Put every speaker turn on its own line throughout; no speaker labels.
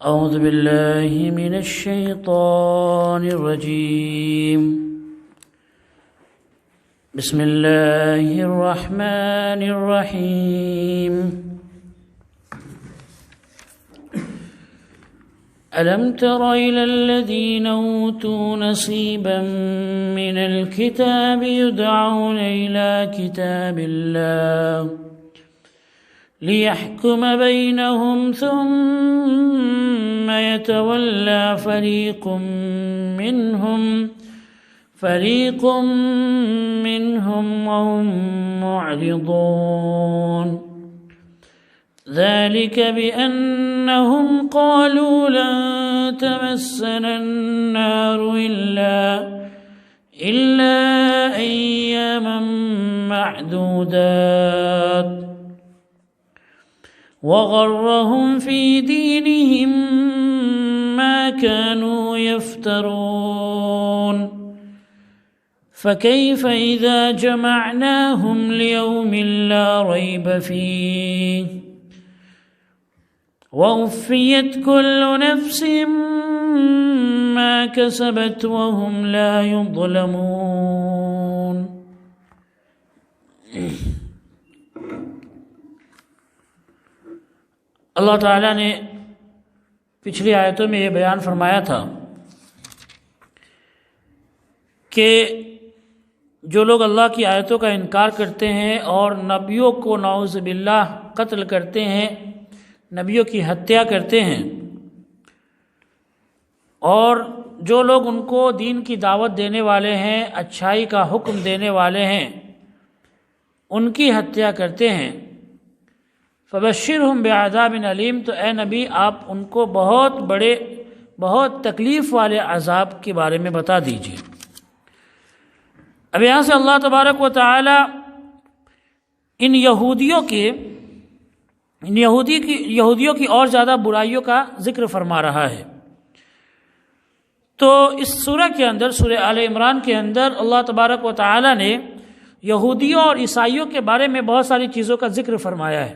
أعوذ بالله من الشيطان الرجيم. بسم الله الرحمن الرحيم. ألم تر إلى الذين أوتوا نصيبا من الكتاب يدعون إلى كتاب الله ليحكم بينهم ثم يتولى فريق منهم وهم معرضون. ذلك بأنهم قالوا لن تمسنا النار إلا أياما معدودات وغرهم في دينهم ما كانوا يفترون. فكيف إذا جمعناهم ليوم لا ريب فيه ووفيت كل نفس ما كسبت وهم لا يظلمون. اللہ تعالیٰ نے پچھلی آیتوں میں یہ بیان فرمایا تھا کہ جو لوگ اللہ کی آیتوں کا انکار کرتے ہیں اور نبیوں کو نعوذ باللہ قتل کرتے ہیں، نبیوں کی ہتیا کرتے ہیں، اور جو لوگ ان کو دین کی دعوت دینے والے ہیں، اچھائی کا حکم دینے والے ہیں، ان کی ہتیا کرتے ہیں، فبشرہم بعذاب علیم، تو اے نبی آپ ان کو بہت تکلیف والے عذاب کے بارے میں بتا دیجیے۔ اب یہاں سے اللہ تبارک و تعالی ان یہودیوں کی اور زیادہ برائیوں کا ذکر فرما رہا ہے۔ تو اس سورہ کے اندر، سورہ آل عمران کے اندر، اللہ تبارک و تعالی نے یہودیوں اور عیسائیوں کے بارے میں بہت ساری چیزوں کا ذکر فرمایا ہے،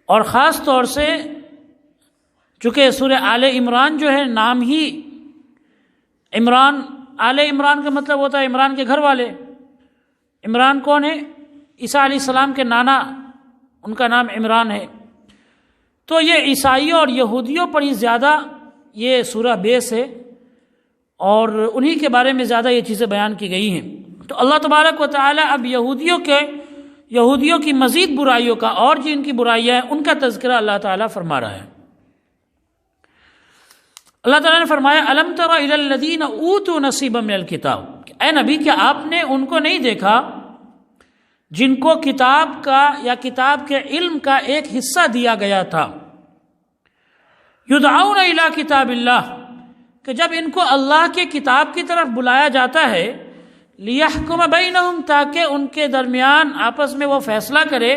اور خاص طور سے چونکہ سورہ آل عمران جو ہے نام ہی عمران، آل عمران کا مطلب ہوتا ہے عمران کے گھر والے۔ عمران کون ہے؟ عیسیٰ علیہ السلام کے نانا، ان کا نام عمران ہے۔ تو یہ عیسائیوں اور یہودیوں پر ہی زیادہ یہ سورہ بیس ہے، اور انہی کے بارے میں زیادہ یہ چیزیں بیان کی گئی ہیں۔ تو اللہ تبارک و تعالی اب یہودیوں کی مزید برائیوں کا، اور جن کی برائیاں ہیں ان کا تذکرہ اللہ تعالیٰ فرما رہا ہے۔ اللہ تعالیٰ نے فرمایا الم تر الی الذین اوتوا نصیبا من الکتاب، اے نبی کیا آپ نے ان کو نہیں دیکھا جن کو کتاب کا یا کتاب کے علم کا ایک حصہ دیا گیا تھا، یدعون الی کتاب اللہ، کہ جب ان کو اللہ کے کتاب کی طرف بلایا جاتا ہے، لیحکم بینہم، تاکہ ان کے درمیان آپس میں وہ فیصلہ کرے،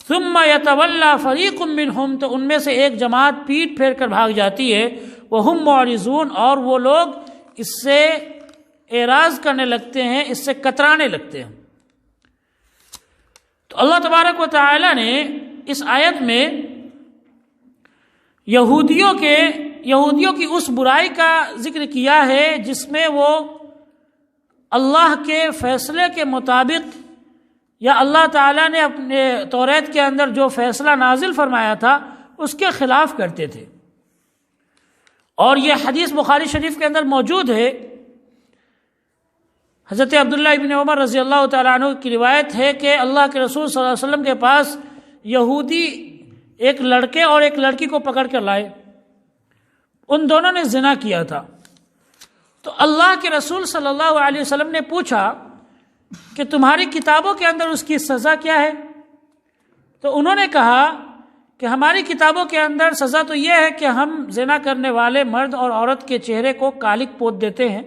ثم یتولی فریق منہم، تو ان میں سے ایک جماعت پیٹ پھیر کر بھاگ جاتی ہے، وہم معرضون، اور وہ لوگ اس سے اعراض کرنے لگتے ہیں، اس سے کترانے لگتے ہیں۔ تو اللہ تبارک و تعالی نے اس آیت میں یہودیوں کی اس برائی کا ذکر کیا ہے جس میں وہ اللہ کے فیصلے کے مطابق، یا اللہ تعالیٰ نے اپنے توریت کے اندر جو فیصلہ نازل فرمایا تھا اس کے خلاف کرتے تھے۔ اور یہ حدیث بخاری شریف کے اندر موجود ہے، حضرت عبداللہ ابن عمر رضی اللہ تعالیٰ عنہ کی روایت ہے کہ اللہ کے رسول صلی اللہ علیہ وسلم کے پاس یہودی ایک لڑکے اور ایک لڑکی کو پکڑ کر لائے، ان دونوں نے زنا کیا تھا۔ تو اللہ کے رسول صلی اللہ علیہ وسلم نے پوچھا کہ تمہاری کتابوں کے اندر اس کی سزا کیا ہے؟ تو انہوں نے کہا کہ ہماری کتابوں کے اندر سزا تو یہ ہے کہ ہم زنا کرنے والے مرد اور عورت کے چہرے کو کالک پوت دیتے ہیں،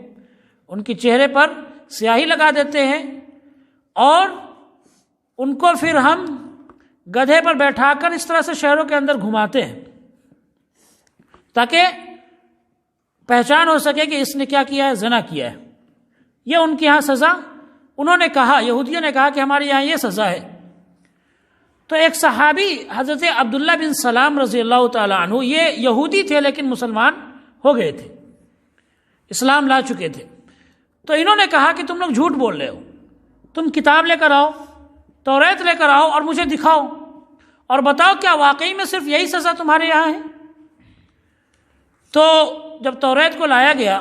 ان کے چہرے پر سیاہی لگا دیتے ہیں، اور ان کو پھر ہم گدھے پر بیٹھا کر اس طرح سے شہروں کے اندر گھماتے ہیں تاکہ پہچان ہو سکے کہ اس نے کیا کیا ہے، زنا کیا ہے۔ یہ ان کے ہاں سزا، انہوں نے کہا، یہودیوں نے کہا کہ ہمارے یہاں یہ سزا ہے۔ تو ایک صحابی حضرت عبداللہ بن سلام رضی اللہ تعالیٰ عنہ، یہ یہودی تھے لیکن مسلمان ہو گئے تھے، اسلام لا چکے تھے. تو انہوں نے کہا کہ تم لوگ جھوٹ بول رہے ہو، تم کتاب لے کر آؤ، توریت لے کر آؤ اور مجھے دکھاؤ اور بتاؤ کیا واقعی میں صرف یہی سزا تمہارے یہاں ہے. تو جب توریت کو لایا گیا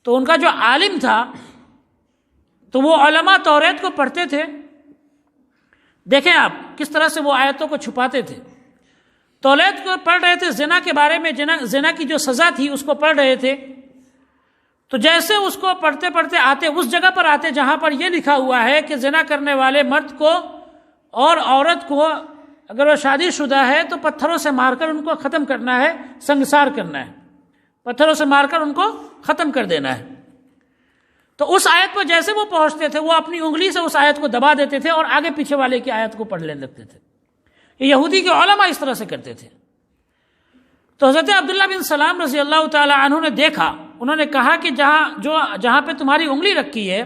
تو ان کا جو عالم تھا، تو وہ علماء توریت کو پڑھتے تھے. دیکھیں آپ کس طرح سے وہ آیتوں کو چھپاتے تھے. توریت کو پڑھ رہے تھے، زنا کے بارے میں، زنا کی جو سزا تھی اس کو پڑھ رہے تھے. تو جیسے اس کو پڑھتے پڑھتے آتے، اس جگہ پر آتے جہاں پر یہ لکھا ہوا ہے کہ زنا کرنے والے مرد کو اور عورت کو اگر وہ شادی شدہ ہے تو پتھروں سے مار کر ان کو ختم کرنا ہے، سنگسار کرنا ہے، پتھروں سے مار کر ان کو ختم کر دینا ہے. تو اس آیت پر جیسے وہ پہنچتے تھے، وہ اپنی انگلی سے اس آیت کو دبا دیتے تھے اور آگے پیچھے والے کی آیت کو پڑھ لینے لگتے تھے. یہ یہودی کے علماء اس طرح سے کرتے تھے. تو حضرت عبداللہ بن سلام رضی اللہ تعالی عنہ نے دیکھا، انہوں نے کہا کہ جہاں پہ تمہاری انگلی رکھی ہے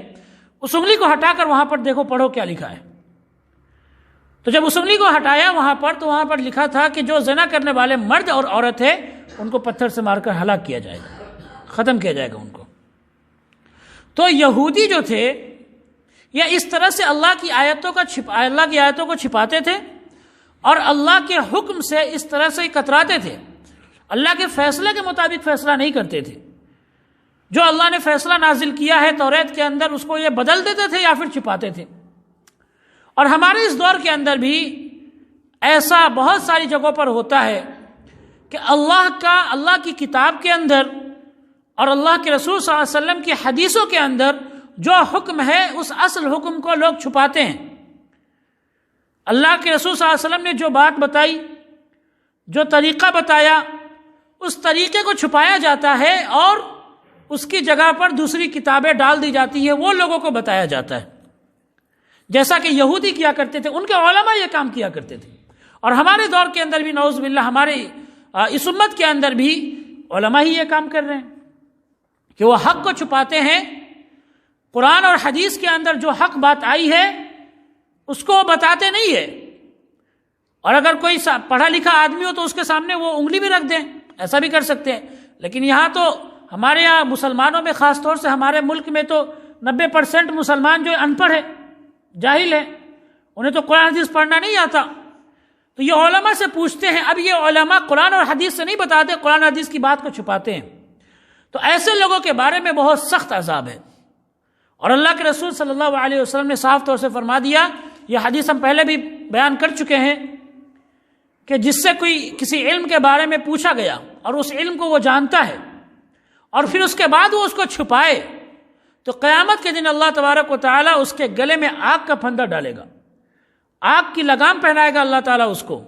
اس انگلی کو ہٹا کر وہاں پر دیکھو، پڑھو کیا لکھا ہے. تو جب اس انگلی کو ہٹایا وہاں پر، تو وہاں پر لکھا تھا کہ جو زنا کرنے والے مرد اور عورت ہے ان کو پتھر سے مار کر ہلاک کیا جائے گا، ختم کیا جائے گا ان کو. تو یہودی جو تھے یہ اس طرح سے اللہ کی آیتوں کو چھپاتے تھے اور اللہ کے حکم سے اس طرح سے کتراتے تھے. اللہ کے فیصلے کے مطابق فیصلہ نہیں کرتے تھے. جو اللہ نے فیصلہ نازل کیا ہے توریت کے اندر، اس کو یہ بدل دیتے تھے یا پھر چھپاتے تھے. اور ہمارے اس دور کے اندر بھی ایسا بہت ساری جگہوں پر ہوتا ہے کہ اللہ کی کتاب کے اندر اور اللہ کے رسول صلی اللہ علیہ وسلم کی حدیثوں کے اندر جو حکم ہے اس اصل حکم کو لوگ چھپاتے ہیں. اللہ کے رسول صلی اللہ علیہ وسلم نے جو بات بتائی، جو طریقہ بتایا، اس طریقے کو چھپایا جاتا ہے اور اس کی جگہ پر دوسری کتابیں ڈال دی جاتی ہیں، وہ لوگوں کو بتایا جاتا ہے. جیسا کہ یہودی کیا کرتے تھے، ان کے علماء یہ کام کیا کرتے تھے. اور ہمارے دور کے اندر بھی نعوذ باللہ، ہمارے اس امت کے اندر بھی علماء ہی یہ کام کر رہے ہیں کہ وہ حق کو چھپاتے ہیں. قرآن اور حدیث کے اندر جو حق بات آئی ہے اس کو بتاتے نہیں ہے. اور اگر کوئی پڑھا لکھا آدمی ہو تو اس کے سامنے وہ انگلی بھی رکھ دیں، ایسا بھی کر سکتے ہیں. لیکن یہاں تو ہمارے یہاں مسلمانوں میں، خاص طور سے ہمارے ملک میں تو 90% مسلمان جو ان پڑھ ہے، جاہل ہے، انہیں تو قرآن حدیث پڑھنا نہیں آتا. تو یہ علماء سے پوچھتے ہیں. اب یہ علماء قرآن اور حدیث سے نہیں بتاتے، قرآن حدیث کی بات کو چھپاتے ہیں. تو ایسے لوگوں کے بارے میں بہت سخت عذاب ہے. اور اللہ کے رسول صلی اللہ علیہ وسلم نے صاف طور سے فرما دیا، یہ حدیث ہم پہلے بھی بیان کر چکے ہیں، کہ جس سے کسی علم کے بارے میں پوچھا گیا اور اس علم کو وہ جانتا ہے اور پھر اس کے بعد وہ اس کو چھپائے، تو قیامت کے دن اللہ تبارک و تعالیٰ اس کے گلے میں آگ کا پھندا ڈالے گا، آگ کی لگام پہنائے گا اللہ تعالیٰ اس کو،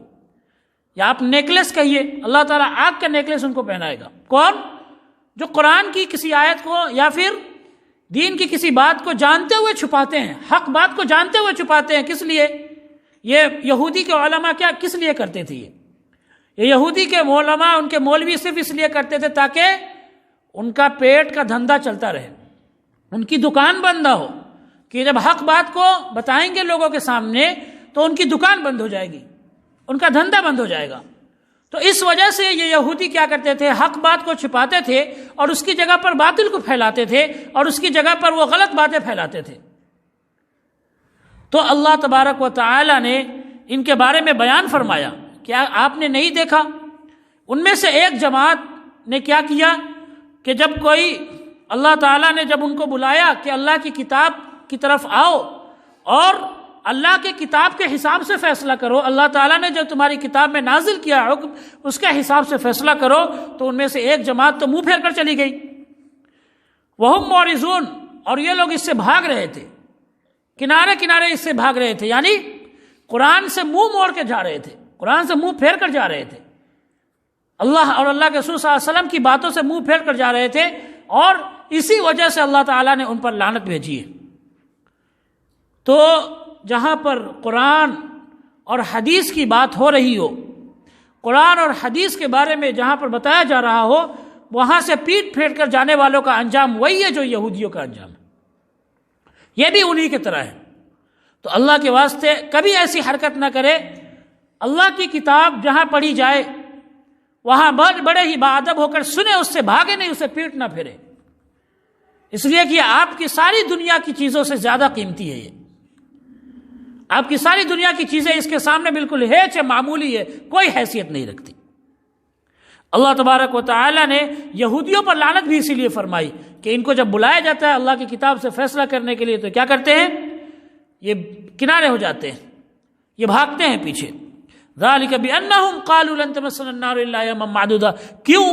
یا آپ نیکلس کہیے، اللہ تعالیٰ آگ کا نیکلس ان کو پہنائے گا. کون؟ جو قرآن کی کسی آیت کو یا پھر دین کی کسی بات کو جانتے ہوئے چھپاتے ہیں، حق بات کو جانتے ہوئے چھپاتے ہیں. کس لیے؟ یہ یہودی کے علماء کس لیے کرتے تھے؟ یہ یہودی کے علماء، ان کے مولوی صرف اس لیے کرتے تھے تاکہ ان کا پیٹ کا دھندا چلتا رہے، ان کی دکان بند نہ ہو، کہ جب حق بات کو بتائیں گے لوگوں کے سامنے تو ان کی دکان بند ہو جائے گی، ان کا دھندا بند ہو جائے گا. تو اس وجہ سے یہ یہودی کیا کرتے تھے؟ حق بات کو چھپاتے تھے اور اس کی جگہ پر باطل کو پھیلاتے تھے اور اس کی جگہ پر وہ غلط باتیں پھیلاتے تھے. تو اللہ تبارک و تعالی نے ان کے بارے میں بیان فرمایا. کیا آپ نے نہیں دیکھا ان میں سے ایک جماعت نے کیا کیا کہ جب کوئی اللہ تعالیٰ نے جب ان کو بلایا کہ اللہ کی کتاب کی طرف آؤ اور اللہ کے کتاب کے حساب سے فیصلہ کرو، اللہ تعالیٰ نے جو تمہاری کتاب میں نازل کیا حکم اس کے حساب سے فیصلہ کرو، تو ان میں سے ایک جماعت تو منہ پھیر کر چلی گئی. وہم معرضون، اور یہ لوگ اس سے بھاگ رہے تھے، کنارے کنارے اس سے بھاگ رہے تھے، یعنی قرآن سے منہ موڑ کے جا رہے تھے، قرآن سے منہ پھیر کر جا رہے تھے، اللہ اور اللہ کے رسول صلی اللہ علیہ وسلم کی باتوں سے منہ پھیر کر جا رہے تھے، اور اسی وجہ سے اللہ تعالیٰ نے ان پر لعنت بھیجی ہے. تو جہاں پر قرآن اور حدیث کی بات ہو رہی ہو، قرآن اور حدیث کے بارے میں جہاں پر بتایا جا رہا ہو، وہاں سے پیٹ پھیر کر جانے والوں کا انجام وہی ہے جو یہودیوں کا انجام ہے، یہ بھی انہی کی طرح ہے. تو اللہ کے واسطے کبھی ایسی حرکت نہ کرے. اللہ کی کتاب جہاں پڑھی جائے وہاں بڑے ہی باادب ہو کر سنے، اس سے بھاگے نہیں، اسے پیٹ نہ پھرے، اس لیے کہ آپ کی ساری دنیا کی چیزوں سے زیادہ قیمتی ہے. یہ آپ کی ساری دنیا کی چیزیں اس کے سامنے بالکل ہیچ ہے، معمولی ہے، کوئی حیثیت نہیں رکھتی. اللہ تبارک و تعالی نے یہودیوں پر لعنت بھی اسی لیے فرمائی کہ ان کو جب بلایا جاتا ہے اللہ کی کتاب سے فیصلہ کرنے کے لیے تو کیا کرتے ہیں؟ یہ کنارے ہو جاتے ہیں، یہ بھاگتے ہیں پیچھے. ذالک بانہم قالوا لن تمسنا النار الا ایاما معدودہ. کیوں؟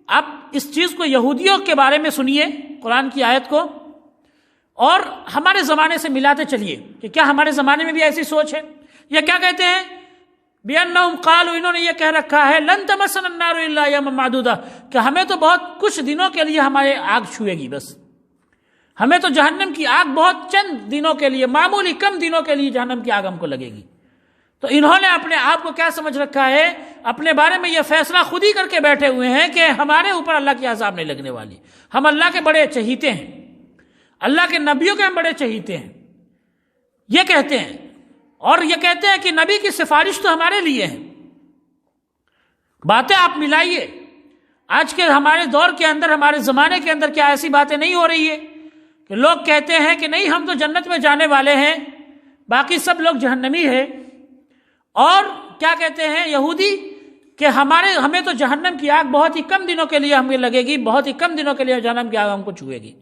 آپ اس چیز کو یہودیوں کے بارے میں سنیے قرآن کی آیت کو اور ہمارے زمانے سے ملاتے چلیے کہ کیا ہمارے زمانے میں بھی ایسی سوچ ہے. یہ کیا کہتے ہیں؟ بانہم قالوا، انہوں نے یہ کہہ رکھا ہے لن تمسنا النار الا ایاما معدودہ، کہ ہمیں تو بہت کچھ دنوں کے لیے ہمارے آگ چھوئے گی، بس ہمیں تو جہنم کی آگ بہت چند دنوں کے لیے، معمولی کم دنوں کے لیے جہنم کی آگ ہم کو لگے گی. تو انہوں نے اپنے آپ کو کیا سمجھ رکھا ہے؟ اپنے بارے میں یہ فیصلہ خود ہی کر کے بیٹھے ہوئے ہیں کہ ہمارے اوپر اللہ کی عذاب نہیں لگنے والی، ہم اللہ کے بڑے چہیتے ہیں، اللہ کے نبیوں کے ہم بڑے چہیتے ہیں، یہ کہتے ہیں. اور یہ کہتے ہیں کہ نبی کی سفارش تو ہمارے لیے ہے. باتیں آپ ملائیے، آج کے ہمارے دور کے اندر، ہمارے زمانے کے اندر کیا ایسی باتیں نہیں ہو رہی ہے کہ لوگ کہتے ہیں کہ نہیں ہم تو جنت میں جانے والے ہیں، باقی سب لوگ جہنمی ہیں. اور کیا کہتے ہیں یہودی کہ ہمیں تو جہنم کی آگ بہت ہی کم دنوں کے لیے ہمیں لگے گی، بہت ہی کم دنوں کے لیے جہنم کی آگ ہم کو چھوئے گی.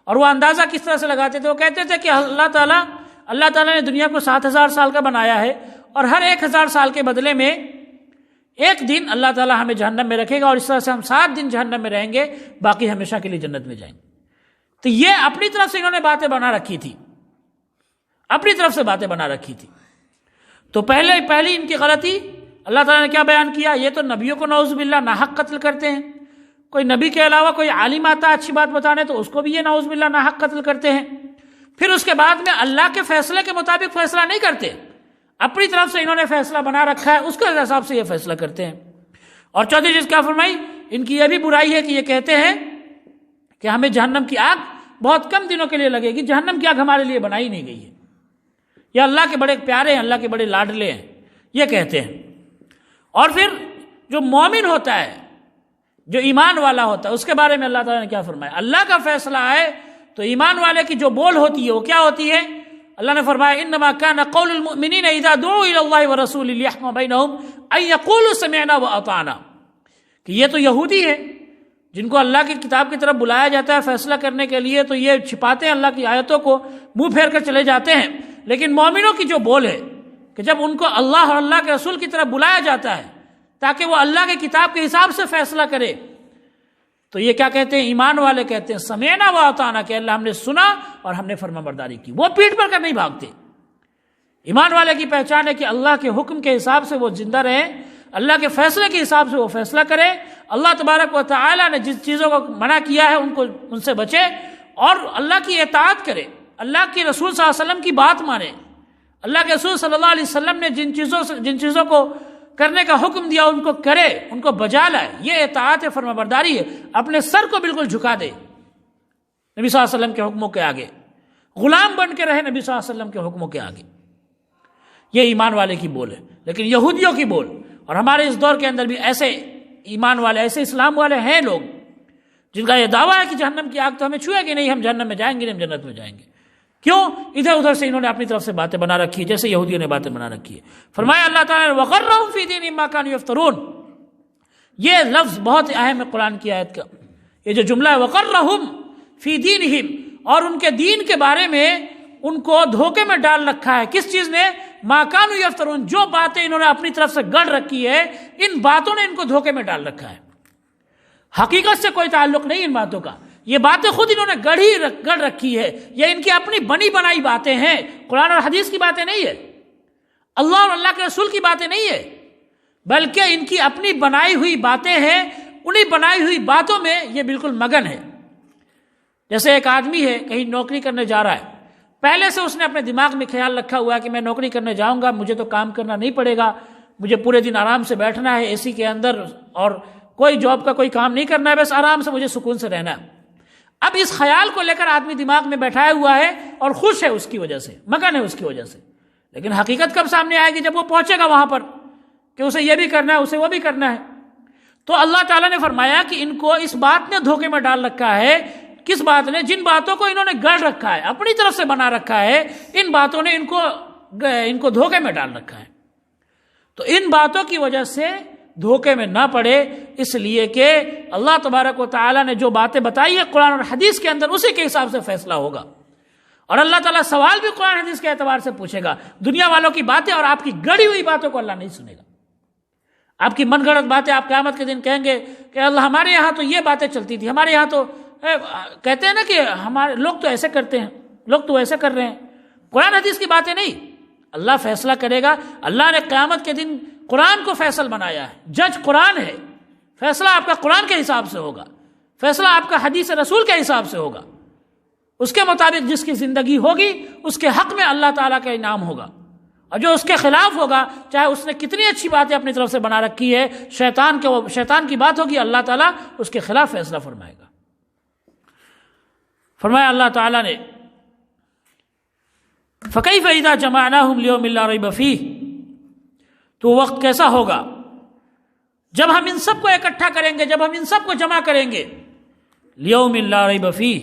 اور وہ اندازہ کس طرح سے لگاتے تھے؟ وہ کہتے تھے کہ اللہ تعالیٰ نے دنیا کو 7000 سال کا بنایا ہے اور ہر 1000 سال کے بدلے میں ایک دن اللہ تعالیٰ ہمیں جہنم میں رکھے گا اور اس طرح سے ہم 7 دن جہنم میں رہیں گے، باقی ہمیشہ کے لیے جنت میں جائیں گے. تو یہ اپنی طرف سے انہوں نے باتیں بنا رکھی تھی، اپنی طرف سے باتیں بنا رکھی تھی. تو پہلی ان کی غلطی اللہ تعالیٰ نے کیا بیان کیا؟ یہ تو نبیوں کو نعوذ باللہ ناحق قتل کرتے ہیں. کوئی نبی کے علاوہ کوئی عالم آتا اچھی بات بتانے تو اس کو بھی یہ نعوذ باللہ ناحق قتل کرتے ہیں. پھر اس کے بعد میں اللہ کے فیصلے کے مطابق فیصلہ نہیں کرتے، اپنی طرف سے انہوں نے فیصلہ بنا رکھا ہے، اس کے حساب سے یہ فیصلہ کرتے ہیں. اور چوتھی چیز کیا فرمائی؟ ان کی یہ بھی برائی ہے کہ یہ کہتے ہیں کہ ہمیں جہنم کی آگ بہت کم دنوں کے لیے لگے گی. جہنم کی آگ ہمارے لیے بنائی نہیں گئی ہے، یہ اللہ کے بڑے پیارے ہیں، اللہ کے بڑے لاڈلے ہیں، یہ کہتے ہیں. اور پھر جو مومن ہوتا ہے، جو ایمان والا ہوتا ہے، اس کے بارے میں اللہ تعالیٰ نے کیا فرمایا؟ اللہ کا فیصلہ آئے تو ایمان والے کی جو بول ہوتی ہے وہ کیا ہوتی ہے؟ اللہ نے فرمایا انما کان قول المؤمنین اذا دعوا الی اللہ ورسولہ لیحکم بینہم ان یقولوا سمعنا واطعنا. کہ یہ تو یہودی ہے جن کو اللہ کی کتاب کی طرف بلایا جاتا ہے فیصلہ کرنے کے لیے، تو یہ چھپاتے ہیں اللہ کی آیتوں کو، منہ پھیر کر چلے جاتے ہیں. لیکن مومنوں کی جو بول ہے کہ جب ان کو اللہ اور اللہ کے رسول کی طرف بلایا جاتا ہے تاکہ وہ اللہ کی کتاب کے حساب سے فیصلہ کرے، تو یہ کیا کہتے ہیں؟ ایمان والے کہتے ہیں سمعنا واطعنا، کہ اللہ ہم نے سنا اور ہم نے فرما برداری کی. وہ پیٹ پر کر نہیں بھاگتے. ایمان والے کی پہچان ہے کہ اللہ کے حکم کے حساب سے وہ زندہ رہے، اللہ کے فیصلے کے حساب سے وہ فیصلہ کرے، اللہ تبارک و تعالی نے جس چیزوں کو منع کیا ہے ان سے بچے اور اللہ کی اطاعت کرے، اللہ کے رسول صلی اللہ علیہ وسلم کی بات مانے. اللہ کے رسول صلی اللہ علیہ وسلم نے جن چیزوں کو کرنے کا حکم دیا ان کو کرے، ان کو بجا لائے. یہ اطاعت ہے، فرما برداری ہے. اپنے سر کو بالکل جھکا دے نبی صلی اللہ علیہ وسلم کے حکموں کے آگے، غلام بن کے رہے نبی صلی اللہ علیہ وسلم کے حکموں کے آگے. یہ ایمان والے کی بول ہے. لیکن یہودیوں کی بول، اور ہمارے اس دور کے اندر بھی ایسے ایمان والے، ایسے اسلام والے ہیں لوگ جن کا یہ دعویٰ ہے کہ جہنم کی آگ تو ہمیں چھوئے گی نہیں، ہم جہنم میں جائیں گے نہیں، ہم جنت میں جائیں گے. کیوں؟ ادھر ادھر سے انہوں نے اپنی طرف سے باتیں بنا رکھی ہے، جیسے یہودیوں نے باتیں بنا رکھی ہے. فرمایا اللہ تعالیٰ نے وَغَرَّهُمْ فِي دِينِهِمْ مَا كَانُوا يَفْتَرُونَ. یہ لفظ بہت اہم ہے قرآن کی آیت کا. یہ جو جملہ ہے وَغَرَّهُمْ فِي دِينِهِمْ، اور ان کے دین کے بارے میں ان کو دھوکے میں ڈال رکھا ہے. کس چیز نے؟ مَا كَانُوا يَفْتَرُونَ، جو باتیں انہوں نے اپنی طرف سے گڑھ رکھی ہے، ان باتوں نے ان کو دھوکے میں ڈال رکھا ہے. حقیقت سے کوئی تعلق نہیں ان باتوں کا. یہ باتیں خود انہوں نے گڑھ رکھی ہے، یہ ان کی اپنی بنی بنائی باتیں ہیں، قرآن اور حدیث کی باتیں نہیں ہے، اللہ اور اللہ کے رسول کی باتیں نہیں ہے، بلکہ ان کی اپنی بنائی ہوئی باتیں ہیں. انہی بنائی ہوئی باتوں میں یہ بالکل مگن ہے. جیسے ایک آدمی ہے کہیں نوکری کرنے جا رہا ہے، پہلے سے اس نے اپنے دماغ میں خیال رکھا ہوا ہے کہ میں نوکری کرنے جاؤں گا، مجھے تو کام کرنا نہیں پڑے گا، مجھے پورے دن آرام سے بیٹھنا ہے اے سی کے اندر اور کوئی جاب کا کوئی کام نہیں کرنا ہے، بس آرام سے مجھے سکون سے رہنا ہے. اب اس خیال کو لے کر آدمی دماغ میں بیٹھایا ہوا ہے اور خوش ہے اس کی وجہ سے، مگن ہے اس کی وجہ سے، لیکن حقیقت کب سامنے آئے گی؟ جب وہ پہنچے گا وہاں پر کہ اسے یہ بھی کرنا ہے، اسے وہ بھی کرنا ہے۔ تو اللہ تعالیٰ نے فرمایا کہ ان کو اس بات نے دھوکے میں ڈال رکھا ہے۔ کس بات نے؟ جن باتوں کو انہوں نے گڑھ رکھا ہے، اپنی طرف سے بنا رکھا ہے، ان باتوں نے ان کو دھوکے میں ڈال رکھا ہے۔ تو ان باتوں کی وجہ سے دھوکے میں نہ پڑے، اس لیے کہ اللہ تبارک و تعالیٰ نے جو باتیں بتائی ہے قرآن اور حدیث کے اندر، اسی کے حساب سے فیصلہ ہوگا۔ اور اللہ تعالیٰ سوال بھی قرآن حدیث کے اعتبار سے پوچھے گا۔ دنیا والوں کی باتیں اور آپ کی گڑھی ہوئی باتوں کو اللہ نہیں سنے گا۔ آپ کی من گھڑت باتیں آپ قیامت کے دن کہیں گے کہ اللہ ہمارے یہاں تو یہ باتیں چلتی تھی، ہمارے یہاں تو کہتے ہیں نا کہ ہمارے لوگ تو ایسے کرتے ہیں، لوگ تو ایسے کر رہے ہیں۔ قرآن حدیث کی باتیں نہیں، اللہ فیصلہ کرے گا۔ اللہ نے قیامت کے دن قرآن کو فیصل بنایا ہے، جج قرآن ہے، فیصلہ آپ کا قرآن کے حساب سے ہوگا، فیصلہ آپ کا حدیث رسول کے حساب سے ہوگا، اس کے مطابق جس کی زندگی ہوگی اس کے حق میں اللہ تعالیٰ کا انعام ہوگا، اور جو اس کے خلاف ہوگا چاہے اس نے کتنی اچھی باتیں اپنی طرف سے بنا رکھی ہے، شیطان کی بات ہوگی، اللہ تعالیٰ اس کے خلاف فیصلہ فرمائے گا۔ فرمایا اللہ تعالیٰ نے فَكَيْفَ إِذَا جَمَعْنَاهُمْ لِيَوْمٍ لَا رَيْبَ فِيهِ، تو وقت کیسا ہوگا جب ہم ان سب کو اکٹھا کریں گے، جب ہم ان سب کو جمع کریں گے، لِيَوْمٍ لَا رَيْبَ فِيهِ،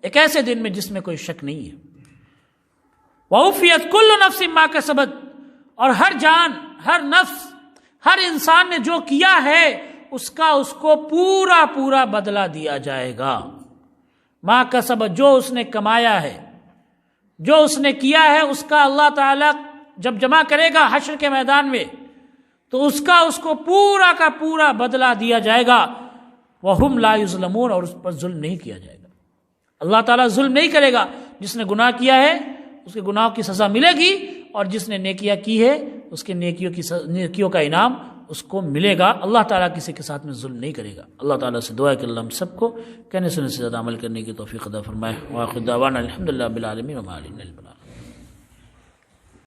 ایک ایسے دن میں جس میں کوئی شک نہیں ہے، وَوُفِّيَتْ كُلُّ نَفْسٍ مَا كَسَبَتْ، اور ہر جان، ہر نفس، ہر انسان نے جو کیا ہے اس کو پورا پورا بدلہ دیا جائے گا۔ ما کسبت، جو اس نے کمایا ہے، جو اس نے کیا ہے، اس کا اللہ تعالیٰ جب جمع کرے گا حشر کے میدان میں تو اس کو پورا کا پورا بدلہ دیا جائے گا۔ وَهُمْ لَا يُظْلَمُونَ، اور اس پر ظلم نہیں کیا جائے گا۔ اللہ تعالیٰ ظلم نہیں کرے گا، جس نے گناہ کیا ہے اس کے گناہوں کی سزا ملے گی، اور جس نے نیکیاں کی ہے اس کے نیکیوں کا انعام اس کو ملے گا۔ اللہ تعالیٰ کسی کے ساتھ میں ظلم نہیں کرے گا۔ اللہ تعالیٰ سے دعا ہے کہ اللہ ہم سب کو کہنے سننے سے زیادہ عمل کرنے کی توفیق عطا فرمائے۔ وآخر دعوانا الحمدللہ رب العالمین وما علینا الا البلاغ۔